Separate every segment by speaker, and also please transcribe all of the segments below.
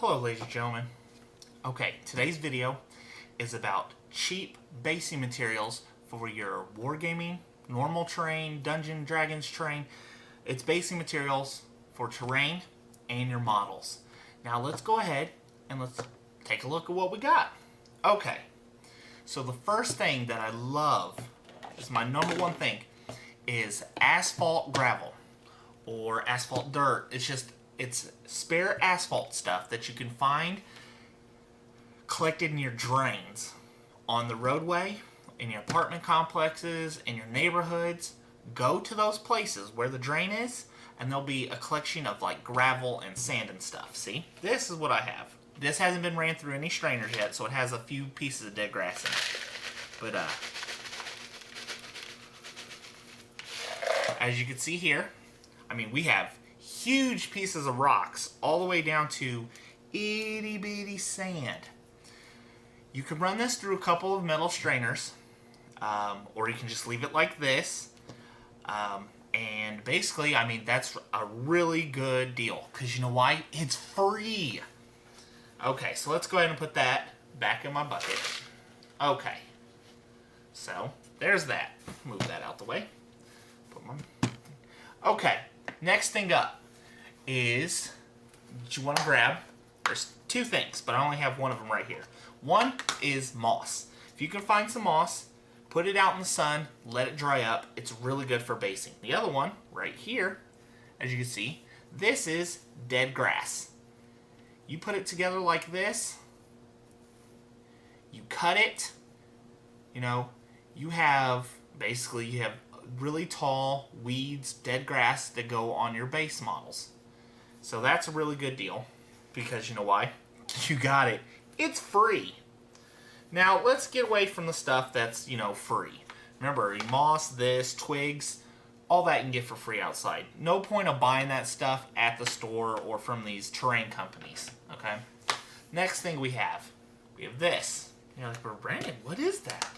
Speaker 1: Hello ladies and gentlemen. Okay, today's video is about cheap basing materials for your wargaming, normal terrain, Dungeons & Dragons terrain. It's basing materials for terrain and your models. Now let's go ahead and let's take a look at what we got. Okay, so the first thing that I love, is my number one thing, is asphalt gravel or asphalt dirt. It's spare asphalt stuff that you can find collected in your drains on the roadway, in your apartment complexes, in your neighborhoods. Go to those places where the drain is, and there'll be a collection of like gravel and sand and stuff. See, this is what I have. This hasn't been ran through any strainers yet, so it has a few pieces of dead grass in it. But as you can see here, I mean, we have huge pieces of rocks all the way down to itty bitty sand. You can run this through a couple of metal strainers, or you can just leave it like this. And basically, I mean, that's a really good deal, because you know why? It's free. Okay, so let's go ahead and put that back in my bucket. Okay, so there's that. Move that out the way. Okay, next thing up is that you want to grab, there's two things, but I only have one of them right here. One is moss. If you can find some moss, put it out in the sun, let it dry up. It's really good for basing. The other one, right here, as you can see, this is dead grass. You put it together like this, you cut it, you know, you have really tall weeds, dead grass that go on your base models. So that's a really good deal, because you know why? You got it. It's free. Now let's get away from the stuff that's, you know, free. Remember, moss, this, twigs, all that you can get for free outside. No point of buying that stuff at the store or from these terrain companies, okay? Next thing we have this. You're like, but Brandon, what is that?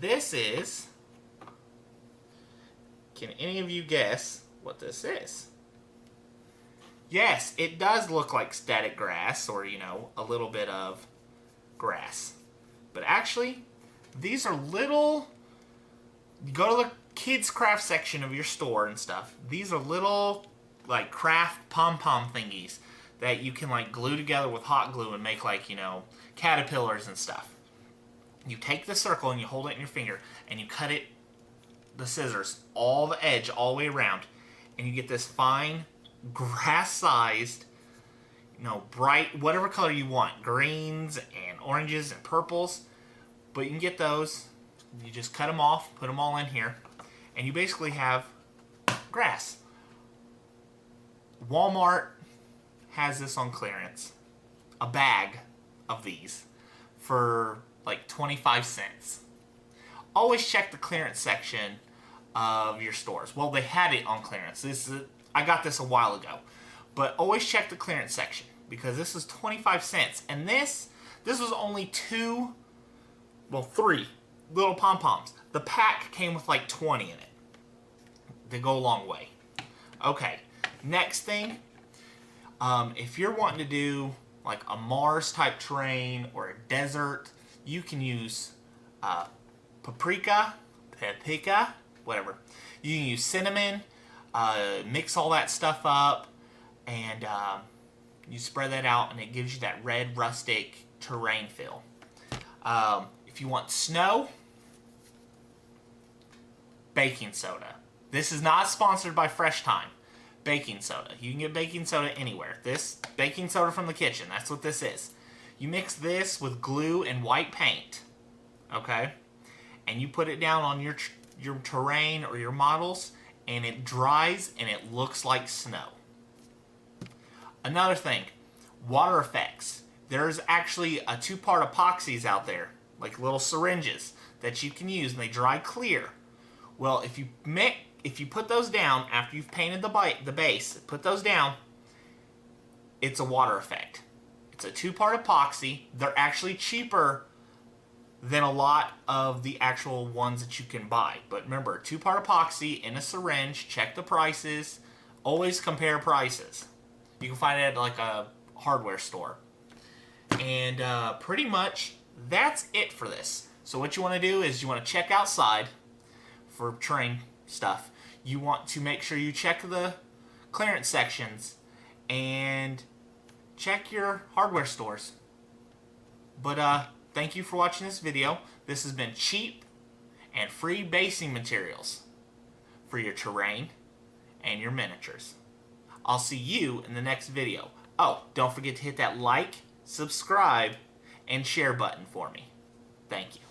Speaker 1: This is, can any of you guess what this is? Yes, it does look like static grass, or, you know, a little bit of grass. But actually, these are little, you go to the kids craft section of your store and stuff, these are little, like, craft pom-pom thingies that you can, like, glue together with hot glue and make, like, you know, caterpillars and stuff. You take the circle and you hold it in your finger, and you cut it, the scissors, all the edge, all the way around, and you get this fine, grass-sized, you know, bright, whatever color you want, greens and oranges and purples, but you can get those. You just cut them off, put them all in here, and you basically have grass. Walmart has this on clearance, a bag of these for like 25 cents. Always check the clearance section of your stores. Well, they had it on clearance. I got this a while ago, but always check the clearance section, because this is 25 cents, and this was only three little pom-poms. The pack came with like 20 in it. They go a long way. Okay, next thing, if you're wanting to do like a Mars type terrain or a desert, you can use paprika, whatever. You can use cinnamon. Mix all that stuff up, and you spread that out, and it gives you that red rustic terrain feel. If you want snow, baking soda. This is not sponsored by Fresh Time. Baking soda. You can get baking soda anywhere. This baking soda from the kitchen. That's what this is. You mix this with glue and white paint, okay? And you put it down on your terrain or your models, and it dries and it looks like snow. Another thing, water effects. There's actually a two-part epoxies out there, like little syringes that you can use, and they dry clear. Well, if you put those down after you've painted the base, put those down, it's a water effect. It's a two-part epoxy. They're actually cheaper than a lot of the actual ones that you can buy. But remember, two-part epoxy in a syringe, check the prices, always compare prices. You can find it at like a hardware store. And pretty much that's it for this. So what you want to do is you want to check outside for terrain stuff. You want to make sure you check the clearance sections and check your hardware stores. But thank you for watching this video. This has been cheap and free basing materials for your terrain and your miniatures. I'll see you in the next video. Oh, don't forget to hit that like, subscribe, and share button for me. Thank you.